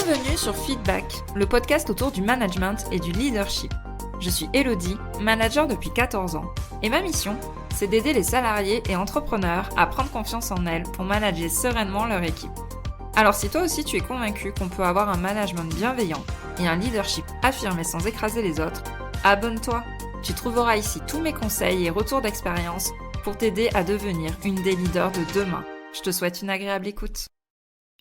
Bienvenue sur Feedback, le podcast autour du management et du leadership. Je suis Elodie, manager depuis 14 ans, et ma mission, c'est d'aider les salariés et entrepreneurs à prendre confiance en elles pour manager sereinement leur équipe. Alors si toi aussi tu es convaincu qu'on peut avoir un management bienveillant et un leadership affirmé sans écraser les autres, abonne-toi. Tu trouveras ici tous mes conseils et retours d'expérience pour t'aider à devenir une des leaders de demain. Je te souhaite une agréable écoute.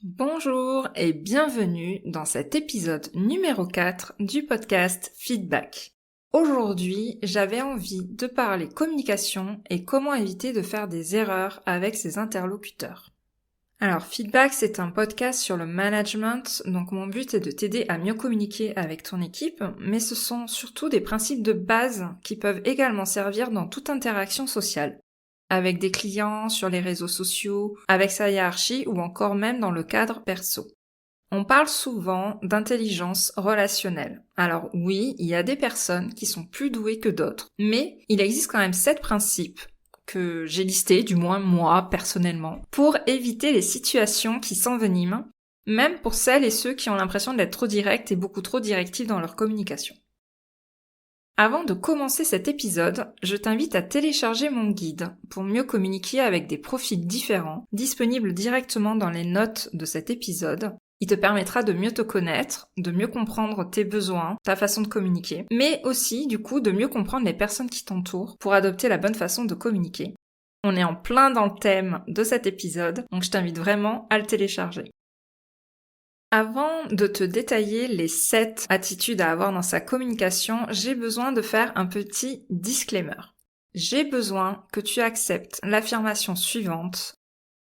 Bonjour et bienvenue dans cet épisode numéro 4 du podcast Feedback. Aujourd'hui, j'avais envie de parler communication et comment éviter de faire des erreurs avec ses interlocuteurs. Alors, Feedback, c'est un podcast sur le management, donc mon but est de t'aider à mieux communiquer avec ton équipe, mais ce sont surtout des principes de base qui peuvent également servir dans toute interaction sociale, avec des clients, sur les réseaux sociaux, avec sa hiérarchie ou encore même dans le cadre perso. On parle souvent d'intelligence relationnelle. Alors oui, il y a des personnes qui sont plus douées que d'autres, mais il existe quand même 7 principes que j'ai listés, du moins moi personnellement, pour éviter les situations qui s'enveniment, même pour celles et ceux qui ont l'impression d'être trop directs et beaucoup trop directifs dans leur communication. Avant de commencer cet épisode, je t'invite à télécharger mon guide pour mieux communiquer avec des profils différents, disponible directement dans les notes de cet épisode. Il te permettra de mieux te connaître, de mieux comprendre tes besoins, ta façon de communiquer, mais aussi, du coup, de mieux comprendre les personnes qui t'entourent pour adopter la bonne façon de communiquer. On est en plein dans le thème de cet épisode, donc je t'invite vraiment à le télécharger. Avant de te détailler les 7 attitudes à avoir dans sa communication, j'ai besoin de faire un petit disclaimer. J'ai besoin que tu acceptes l'affirmation suivante.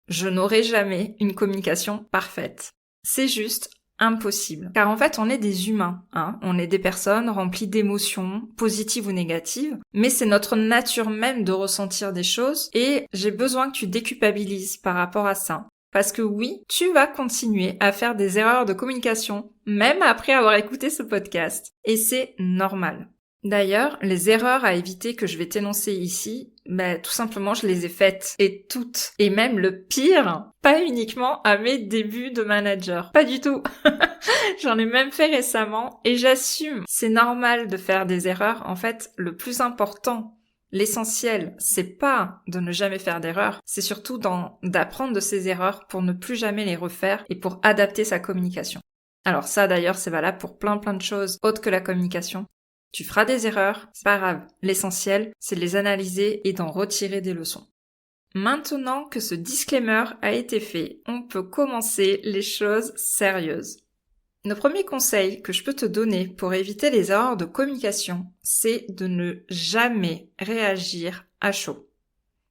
Je n'aurai jamais une communication parfaite. C'est juste impossible. Car en fait, on est des humains, On est des personnes remplies d'émotions, positives ou négatives, mais c'est notre nature même de ressentir des choses et j'ai besoin que tu déculpabilises par rapport à ça. Parce que oui, tu vas continuer à faire des erreurs de communication, même après avoir écouté ce podcast. Et c'est normal. D'ailleurs, les erreurs à éviter que je vais t'énoncer ici, tout simplement je les ai faites. Et toutes. Et même le pire, pas uniquement à mes débuts de manager. Pas du tout. J'en ai même fait récemment et j'assume. C'est normal de faire des erreurs. En fait, le plus important, l'essentiel, c'est pas de ne jamais faire d'erreurs, c'est surtout d'apprendre de ces erreurs pour ne plus jamais les refaire et pour adapter sa communication. Alors ça d'ailleurs, c'est valable pour plein de choses autres que la communication. Tu feras des erreurs, c'est pas grave. L'essentiel, c'est de les analyser et d'en retirer des leçons. Maintenant que ce disclaimer a été fait, on peut commencer les choses sérieuses. Le premier conseil que je peux te donner pour éviter les erreurs de communication, c'est de ne jamais réagir à chaud.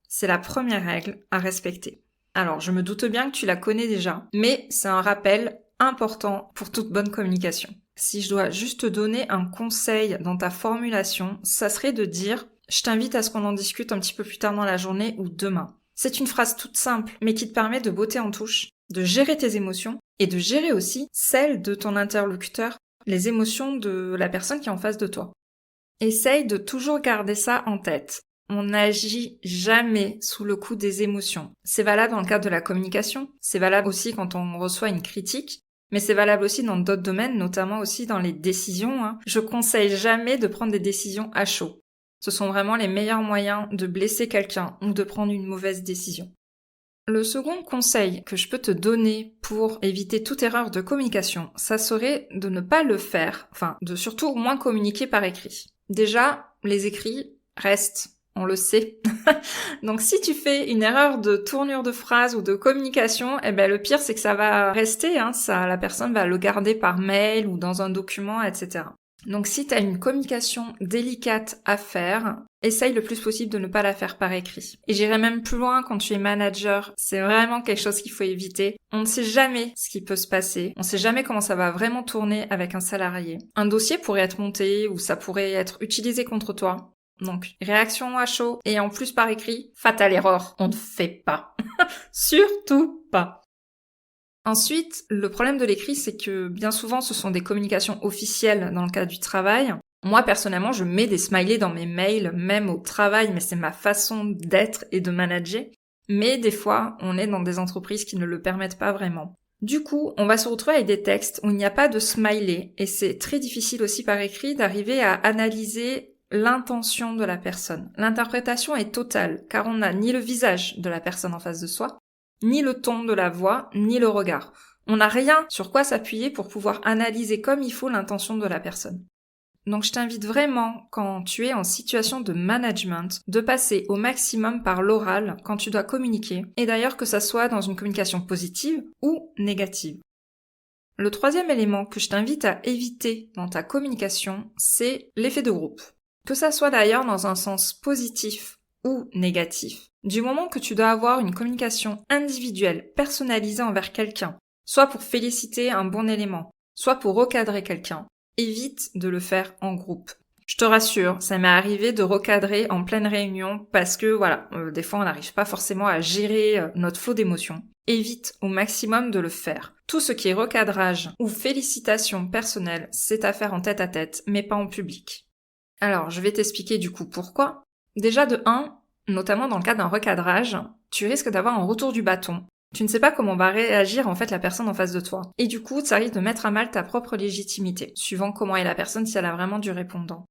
C'est la première règle à respecter. Alors, je me doute bien que tu la connais déjà, mais c'est un rappel important pour toute bonne communication. Si je dois juste te donner un conseil dans ta formulation, ça serait de dire « Je t'invite à ce qu'on en discute un petit peu plus tard dans la journée ou demain ». C'est une phrase toute simple, mais qui te permet de botter en touche, de gérer tes émotions et de gérer aussi celles de ton interlocuteur, les émotions de la personne qui est en face de toi. Essaye de toujours garder ça en tête. On n'agit jamais sous le coup des émotions. C'est valable dans le cadre de la communication, c'est valable aussi quand on reçoit une critique, mais c'est valable aussi dans d'autres domaines, notamment aussi dans les décisions. Je conseille jamais de prendre des décisions à chaud. Ce sont vraiment les meilleurs moyens de blesser quelqu'un ou de prendre une mauvaise décision. Le second conseil que je peux te donner pour éviter toute erreur de communication, ça serait de ne pas le faire, de surtout moins communiquer par écrit. Déjà, les écrits restent, on le sait. Donc si tu fais une erreur de tournure de phrase ou de communication, le pire c'est que ça va rester, la personne va le garder par mail ou dans un document, etc. Donc si tu as une communication délicate à faire, essaye le plus possible de ne pas la faire par écrit. Et j'irai même plus loin quand tu es manager, c'est vraiment quelque chose qu'il faut éviter. On ne sait jamais ce qui peut se passer, on ne sait jamais comment ça va vraiment tourner avec un salarié. Un dossier pourrait être monté ou ça pourrait être utilisé contre toi. Donc, réaction à chaud et en plus par écrit, fatal erreur, on ne fait pas. Surtout pas. Ensuite, le problème de l'écrit, c'est que bien souvent, ce sont des communications officielles dans le cadre du travail. Moi, personnellement, je mets des smileys dans mes mails, même au travail, mais c'est ma façon d'être et de manager. Mais des fois, on est dans des entreprises qui ne le permettent pas vraiment. Du coup, on va se retrouver avec des textes où il n'y a pas de smiley et c'est très difficile aussi par écrit d'arriver à analyser l'intention de la personne. L'interprétation est totale car on n'a ni le visage de la personne en face de soi, ni le ton de la voix, ni le regard. On n'a rien sur quoi s'appuyer pour pouvoir analyser comme il faut l'intention de la personne. Donc je t'invite vraiment, quand tu es en situation de management, de passer au maximum par l'oral quand tu dois communiquer, et d'ailleurs que ça soit dans une communication positive ou négative. Le troisième élément que je t'invite à éviter dans ta communication, c'est l'effet de groupe. Que ça soit d'ailleurs dans un sens positif ou négatif. Du moment que tu dois avoir une communication individuelle, personnalisée envers quelqu'un, soit pour féliciter un bon élément, soit pour recadrer quelqu'un, évite de le faire en groupe. Je te rassure, ça m'est arrivé de recadrer en pleine réunion parce que des fois on n'arrive pas forcément à gérer notre flot d'émotions. Évite au maximum de le faire. Tout ce qui est recadrage ou félicitations personnelles, c'est à faire en tête à tête, mais pas en public. Alors, je vais t'expliquer du coup pourquoi. Déjà de 1, notamment dans le cas d'un recadrage, tu risques d'avoir un retour du bâton. Tu ne sais pas comment va réagir en fait la personne en face de toi. Et du coup, ça risque de mettre à mal ta propre légitimité, suivant comment est la personne, si elle a vraiment du répondant.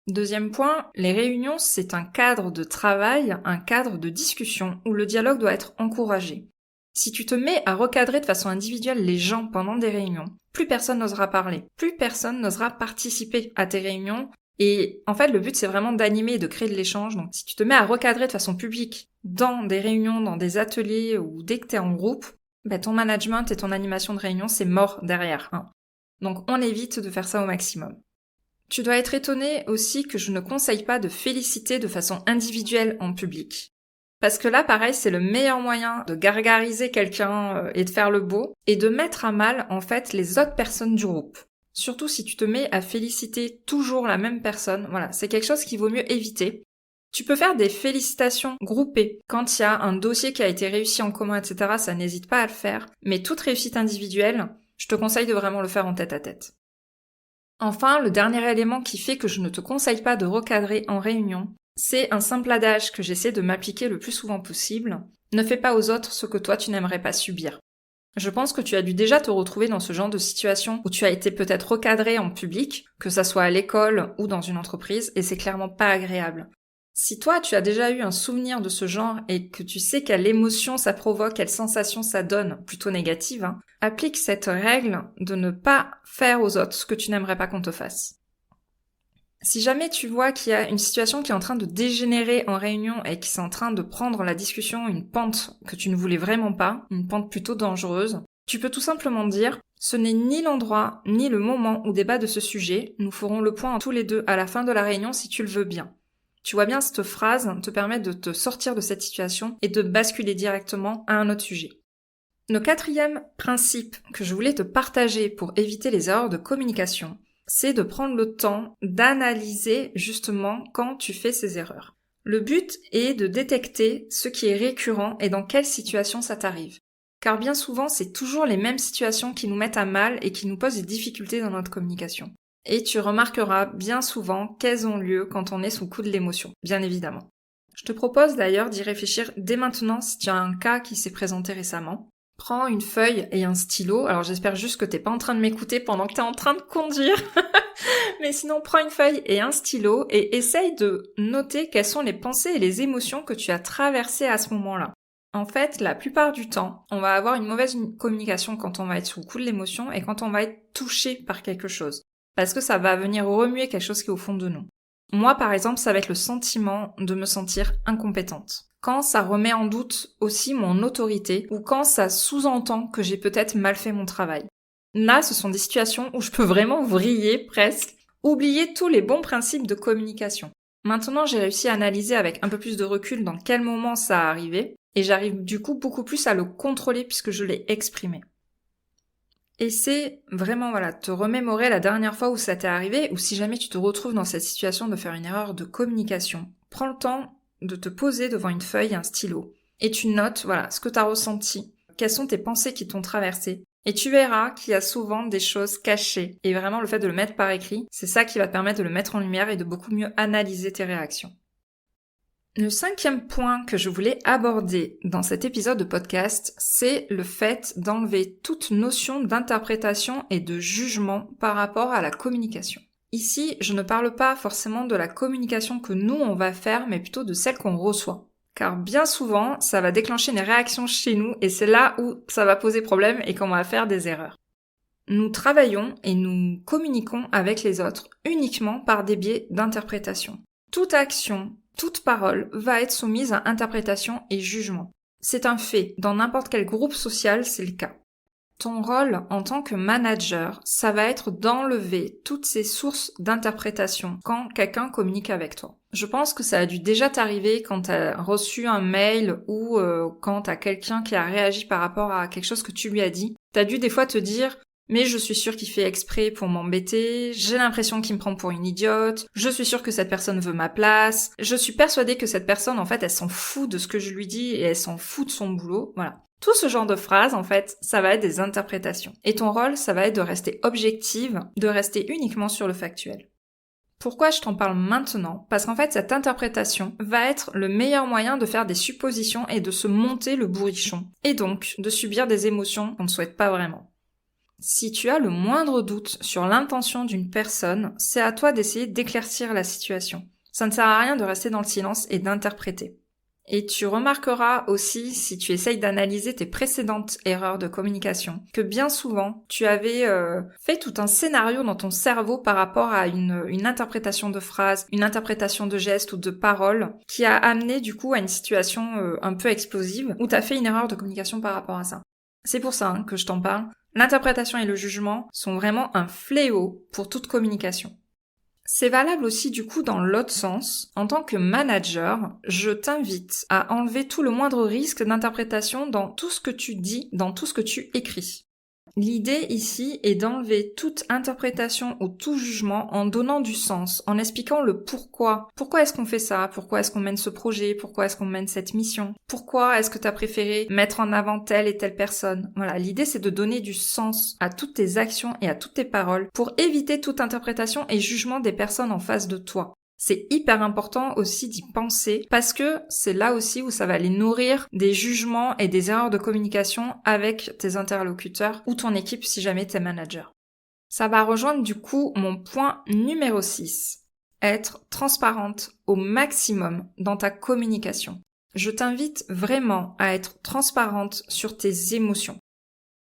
Deuxième point, les réunions, c'est un cadre de travail, un cadre de discussion où le dialogue doit être encouragé. Si tu te mets à recadrer de façon individuelle les gens pendant des réunions, plus personne n'osera parler, plus personne n'osera participer à tes réunions. Et en fait, le but, c'est vraiment d'animer et de créer de l'échange. Donc, si tu te mets à recadrer de façon publique dans des réunions, dans des ateliers ou dès que t'es en groupe, ton management et ton animation de réunion, c'est mort derrière. Donc, on évite de faire ça au maximum. Tu dois être étonné aussi que je ne conseille pas de féliciter de façon individuelle en public. Parce que là, pareil, c'est le meilleur moyen de gargariser quelqu'un et de faire le beau et de mettre à mal, en fait, les autres personnes du groupe. Surtout si tu te mets à féliciter toujours la même personne, c'est quelque chose qu'il vaut mieux éviter. Tu peux faire des félicitations groupées. Quand il y a un dossier qui a été réussi en commun, etc., ça n'hésite pas à le faire. Mais toute réussite individuelle, je te conseille de vraiment le faire en tête à tête. Enfin, le dernier élément qui fait que je ne te conseille pas de recadrer en réunion, c'est un simple adage que j'essaie de m'appliquer le plus souvent possible. Ne fais pas aux autres ce que toi tu n'aimerais pas subir. Je pense que tu as dû déjà te retrouver dans ce genre de situation où tu as été peut-être recadré en public, que ça soit à l'école ou dans une entreprise, et c'est clairement pas agréable. Si toi, tu as déjà eu un souvenir de ce genre et que tu sais quelle émotion ça provoque, quelle sensation ça donne, plutôt négative, applique cette règle de ne pas faire aux autres ce que tu n'aimerais pas qu'on te fasse. Si jamais tu vois qu'il y a une situation qui est en train de dégénérer en réunion et qui est en train de prendre la discussion une pente que tu ne voulais vraiment pas, une pente plutôt dangereuse, tu peux tout simplement dire « Ce n'est ni l'endroit ni le moment où débat de ce sujet, nous ferons le point tous les deux à la fin de la réunion si tu le veux bien ». Tu vois bien, cette phrase te permet de te sortir de cette situation et de basculer directement à un autre sujet. Le quatrième principe que je voulais te partager pour éviter les erreurs de communication, c'est de prendre le temps d'analyser justement quand tu fais ces erreurs. Le but est de détecter ce qui est récurrent et dans quelle situation ça t'arrive. Car bien souvent, c'est toujours les mêmes situations qui nous mettent à mal et qui nous posent des difficultés dans notre communication. Et tu remarqueras bien souvent qu'elles ont lieu quand on est sous le coup de l'émotion, bien évidemment. Je te propose d'ailleurs d'y réfléchir dès maintenant si tu as un cas qui s'est présenté récemment. Prends une feuille et un stylo. Alors j'espère juste que t'es pas en train de m'écouter pendant que t'es en train de conduire. Mais sinon, prends une feuille et un stylo et essaye de noter quelles sont les pensées et les émotions que tu as traversées à ce moment-là. En fait, la plupart du temps, on va avoir une mauvaise communication quand on va être sous le coup de l'émotion et quand on va être touché par quelque chose. Parce que ça va venir remuer quelque chose qui est au fond de nous. Moi, par exemple, ça va être le sentiment de me sentir incompétente. Quand ça remet en doute aussi mon autorité ou quand ça sous-entend que j'ai peut-être mal fait mon travail. Là, ce sont des situations où je peux vraiment vriller presque, oublier tous les bons principes de communication. Maintenant, j'ai réussi à analyser avec un peu plus de recul dans quel moment ça a arrivé et j'arrive du coup beaucoup plus à le contrôler puisque je l'ai exprimé. Et c'est vraiment, te remémorer la dernière fois où ça t'est arrivé ou si jamais tu te retrouves dans cette situation de faire une erreur de communication. Prends le temps de te poser devant une feuille et un stylo. Et tu notes, ce que tu as ressenti. Quelles sont tes pensées qui t'ont traversé. Et tu verras qu'il y a souvent des choses cachées. Et vraiment, le fait de le mettre par écrit, c'est ça qui va te permettre de le mettre en lumière et de beaucoup mieux analyser tes réactions. Le 5e point que je voulais aborder dans cet épisode de podcast, c'est le fait d'enlever toute notion d'interprétation et de jugement par rapport à la communication. Ici, je ne parle pas forcément de la communication que nous on va faire, mais plutôt de celle qu'on reçoit. Car bien souvent, ça va déclencher une réaction chez nous et c'est là où ça va poser problème et qu'on va faire des erreurs. Nous travaillons et nous communiquons avec les autres uniquement par des biais d'interprétation. Toute action, toute parole va être soumise à interprétation et jugement. C'est un fait. Dans n'importe quel groupe social, c'est le cas. Ton rôle en tant que manager, ça va être d'enlever toutes ces sources d'interprétation quand quelqu'un communique avec toi. Je pense que ça a dû déjà t'arriver quand tu as reçu un mail ou quand tu as quelqu'un qui a réagi par rapport à quelque chose que tu lui as dit. Tu as dû des fois te dire « mais je suis sûre qu'il fait exprès pour m'embêter, j'ai l'impression qu'il me prend pour une idiote, je suis sûre que cette personne veut ma place, je suis persuadée que cette personne, en fait, elle s'en fout de ce que je lui dis et elle s'en fout de son boulot. » Voilà. Tout ce genre de phrases, en fait, ça va être des interprétations. Et ton rôle, ça va être de rester objective, de rester uniquement sur le factuel. Pourquoi je t'en parle maintenant ? Parce qu'en fait, cette interprétation va être le meilleur moyen de faire des suppositions et de se monter le bourrichon. Et donc, de subir des émotions qu'on ne souhaite pas vraiment. Si tu as le moindre doute sur l'intention d'une personne, c'est à toi d'essayer d'éclaircir la situation. Ça ne sert à rien de rester dans le silence et d'interpréter. Et tu remarqueras aussi, si tu essayes d'analyser tes précédentes erreurs de communication, que bien souvent, tu avais fait tout un scénario dans ton cerveau par rapport à une interprétation de phrase, une interprétation de geste ou de parole, qui a amené du coup à une situation un peu explosive, où tu as fait une erreur de communication par rapport à ça. C'est pour ça que je t'en parle. L'interprétation et le jugement sont vraiment un fléau pour toute communication. C'est valable aussi du coup dans l'autre sens. En tant que manager, je t'invite à enlever tout le moindre risque d'interprétation dans tout ce que tu dis, dans tout ce que tu écris. L'idée ici est d'enlever toute interprétation ou tout jugement en donnant du sens, en expliquant le pourquoi. Pourquoi est-ce qu'on fait ça ? Pourquoi est-ce qu'on mène ce projet ? Pourquoi est-ce qu'on mène cette mission ? Pourquoi est-ce que tu as préféré mettre en avant telle et telle personne ? Voilà, l'idée c'est de donner du sens à toutes tes actions et à toutes tes paroles pour éviter toute interprétation et jugement des personnes en face de toi. C'est hyper important aussi d'y penser parce que c'est là aussi où ça va aller nourrir des jugements et des erreurs de communication avec tes interlocuteurs ou ton équipe si jamais t'es manager. Ça va rejoindre du coup mon point numéro 6. Être transparente au maximum dans ta communication. Je t'invite vraiment à être transparente sur tes émotions.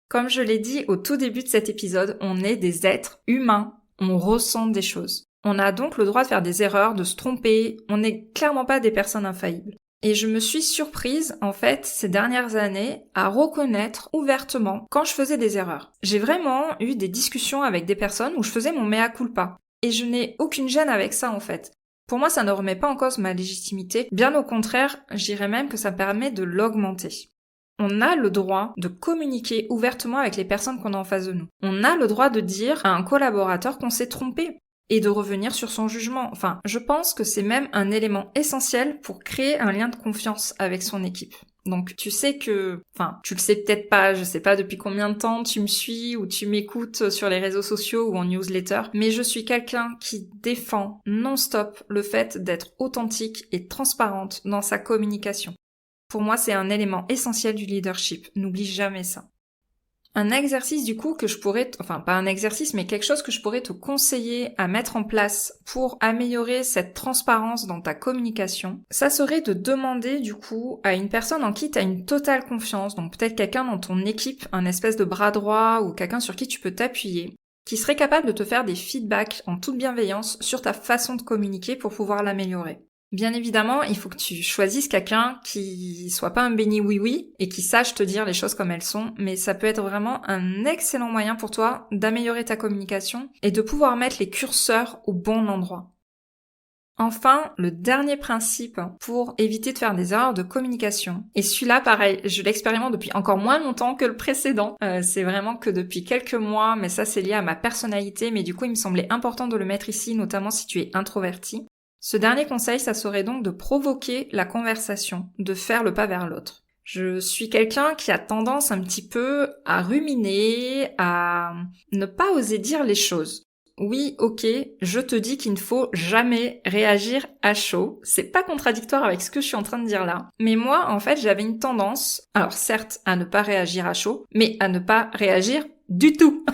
Comme je l'ai dit au tout début de cet épisode, on est des êtres humains, on ressent des choses. On a donc le droit de faire des erreurs, de se tromper, on n'est clairement pas des personnes infaillibles. Et je me suis surprise, en fait, ces dernières années, à reconnaître ouvertement quand je faisais des erreurs. J'ai vraiment eu des discussions avec des personnes où je faisais mon mea culpa. Et je n'ai aucune gêne avec ça, en fait. Pour moi, ça ne remet pas en cause ma légitimité. Bien au contraire, je dirais même que ça permet de l'augmenter. On a le droit de communiquer ouvertement avec les personnes qu'on a en face de nous. On a le droit de dire à un collaborateur qu'on s'est trompé. Et de revenir sur son jugement. Enfin, je pense que c'est même un élément essentiel pour créer un lien de confiance avec son équipe. Donc tu sais que, enfin, tu le sais peut-être pas, je sais pas depuis combien de temps tu me suis ou tu m'écoutes sur les réseaux sociaux ou en newsletter, mais je suis quelqu'un qui défend non-stop le fait d'être authentique et transparente dans sa communication. Pour moi, c'est un élément essentiel du leadership, n'oublie jamais ça. Un exercice du coup que je pourrais, enfin pas un exercice mais quelque chose que je pourrais te conseiller à mettre en place pour améliorer cette transparence dans ta communication, ça serait de demander du coup à une personne en qui tu as une totale confiance, donc peut-être quelqu'un dans ton équipe, un espèce de bras droit ou quelqu'un sur qui tu peux t'appuyer, qui serait capable de te faire des feedbacks en toute bienveillance sur ta façon de communiquer pour pouvoir l'améliorer. Bien évidemment, il faut que tu choisisses quelqu'un qui soit pas un béni oui-oui et qui sache te dire les choses comme elles sont, mais ça peut être vraiment un excellent moyen pour toi d'améliorer ta communication et de pouvoir mettre les curseurs au bon endroit. Enfin, le dernier principe pour éviter de faire des erreurs de communication, et celui-là pareil, je l'expérimente depuis encore moins longtemps que le précédent, c'est vraiment que depuis quelques mois, mais ça c'est lié à ma personnalité, mais du coup il me semblait important de le mettre ici, notamment si tu es introverti. Ce dernier conseil, ça serait donc de provoquer la conversation, de faire le pas vers l'autre. Je suis quelqu'un qui a tendance un petit peu à ruminer, à ne pas oser dire les choses. oui, ok, je te dis qu'il ne faut jamais réagir à chaud. C'est pas contradictoire avec ce que je suis en train de dire là. Mais moi, en fait, j'avais une tendance, alors certes, à ne pas réagir à chaud, mais à ne pas réagir du tout.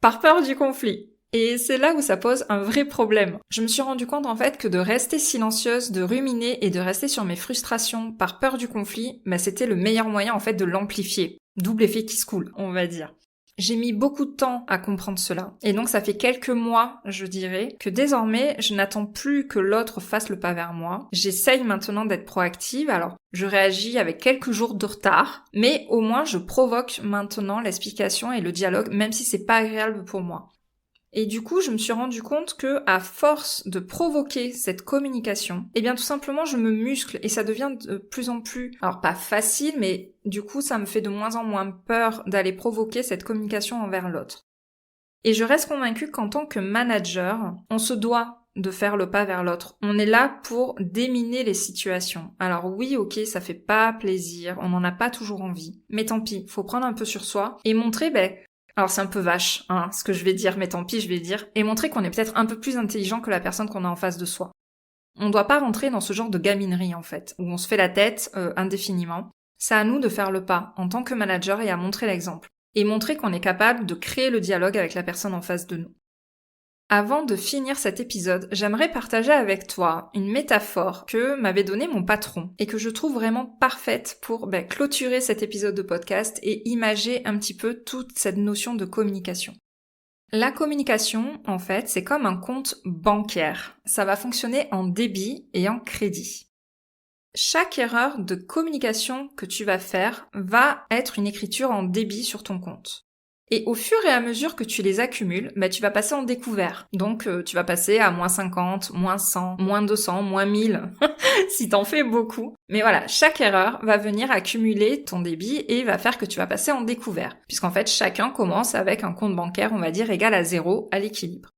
Par peur du conflit. Et c'est là où ça pose un vrai problème. Je me suis rendu compte en fait que de rester silencieuse, de ruminer et de rester sur mes frustrations par peur du conflit, c'était le meilleur moyen en fait de l'amplifier. Double effet qui se coule, on va dire. J'ai mis beaucoup de temps à comprendre cela. Et donc ça fait quelques mois, je dirais, que désormais, je n'attends plus que l'autre fasse le pas vers moi. J'essaye maintenant d'être proactive, alors je réagis avec quelques jours de retard, mais au moins je provoque maintenant l'explication et le dialogue, même si c'est pas agréable pour moi. Et du coup, je me suis rendu compte que, à force de provoquer cette communication, tout simplement, je me muscle et ça devient de plus en plus, alors pas facile, mais du coup, ça me fait de moins en moins peur d'aller provoquer cette communication envers l'autre. Et je reste convaincue qu'en tant que manager, on se doit de faire le pas vers l'autre. On est là pour déminer les situations. Alors oui, ok, ça fait pas plaisir, on n'en a pas toujours envie, mais tant pis, faut prendre un peu sur soi et montrer, alors c'est un peu vache, ce que je vais dire, mais tant pis, je vais dire, et montrer qu'on est peut-être un peu plus intelligent que la personne qu'on a en face de soi. On doit pas rentrer dans ce genre de gaminerie, en fait, où on se fait la tête indéfiniment. C'est à nous de faire le pas, en tant que manager, et à montrer l'exemple. Et montrer qu'on est capable de créer le dialogue avec la personne en face de nous. Avant de finir cet épisode, j'aimerais partager avec toi une métaphore que m'avait donnée mon patron et que je trouve vraiment parfaite pour clôturer cet épisode de podcast et imager un petit peu toute cette notion de communication. La communication, en fait, c'est comme un compte bancaire. Ça va fonctionner en débit et en crédit. Chaque erreur de communication que tu vas faire va être une écriture en débit sur ton compte. Et au fur et à mesure que tu les accumules, tu vas passer en découvert. Donc tu vas passer à moins 50, moins 100, moins 200, moins 1000, si t'en fais beaucoup. Mais voilà, chaque erreur va venir accumuler ton débit et va faire que tu vas passer en découvert. Puisqu'en fait, chacun commence avec un compte bancaire, on va dire, égal à 0 à l'équilibre.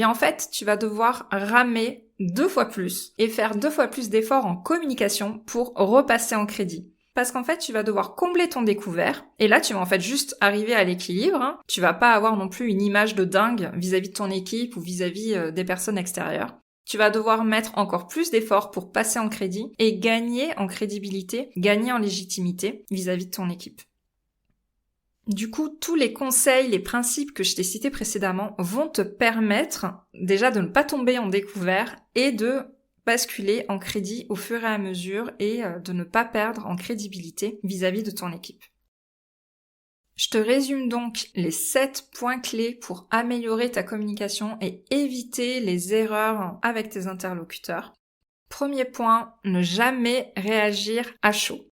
En fait, tu vas devoir ramer 2 fois plus et faire 2 fois plus d'efforts en communication pour repasser en crédit. Parce qu'en fait, tu vas devoir combler ton découvert, et là, tu vas en fait juste arriver à l'équilibre. Tu vas pas avoir non plus une image de dingue vis-à-vis de ton équipe ou vis-à-vis des personnes extérieures. Tu vas devoir mettre encore plus d'efforts pour passer en crédit et gagner en crédibilité, gagner en légitimité vis-à-vis de ton équipe. Du coup, tous les conseils, les principes que je t'ai cités précédemment vont te permettre déjà de ne pas tomber en découvert et de basculer en crédit au fur et à mesure et de ne pas perdre en crédibilité vis-à-vis de ton équipe. Je te résume donc les 7 points clés pour améliorer ta communication et éviter les erreurs avec tes interlocuteurs. Premier point, ne jamais réagir à chaud.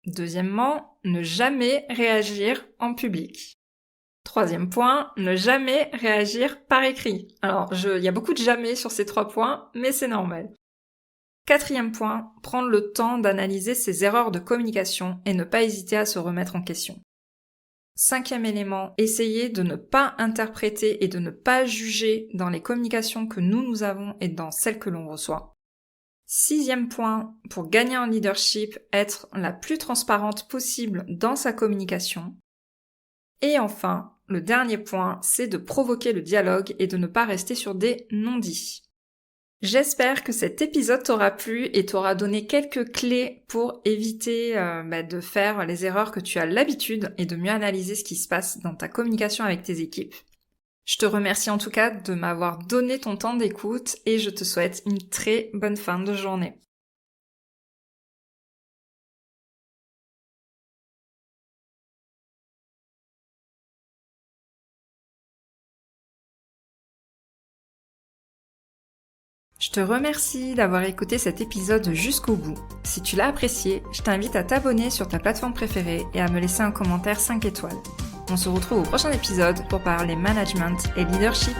Deuxièmement, ne jamais réagir en public. Troisième point, ne jamais réagir par écrit. Alors, il y a beaucoup de jamais sur ces 3 points, mais c'est normal. Quatrième point, prendre le temps d'analyser ses erreurs de communication et ne pas hésiter à se remettre en question. Cinquième élément, essayer de ne pas interpréter et de ne pas juger dans les communications que nous avons et dans celles que l'on reçoit. Sixième point, pour gagner en leadership, être la plus transparente possible dans sa communication. Et enfin, le dernier point, c'est de provoquer le dialogue et de ne pas rester sur des non-dits. J'espère que cet épisode t'aura plu et t'aura donné quelques clés pour éviter de faire les erreurs que tu as l'habitude et de mieux analyser ce qui se passe dans ta communication avec tes équipes. Je te remercie en tout cas de m'avoir donné ton temps d'écoute et je te souhaite une très bonne fin de journée. Je te remercie d'avoir écouté cet épisode jusqu'au bout. Si tu l'as apprécié, je t'invite à t'abonner sur ta plateforme préférée et à me laisser un commentaire 5 étoiles. On se retrouve au prochain épisode pour parler management et leadership.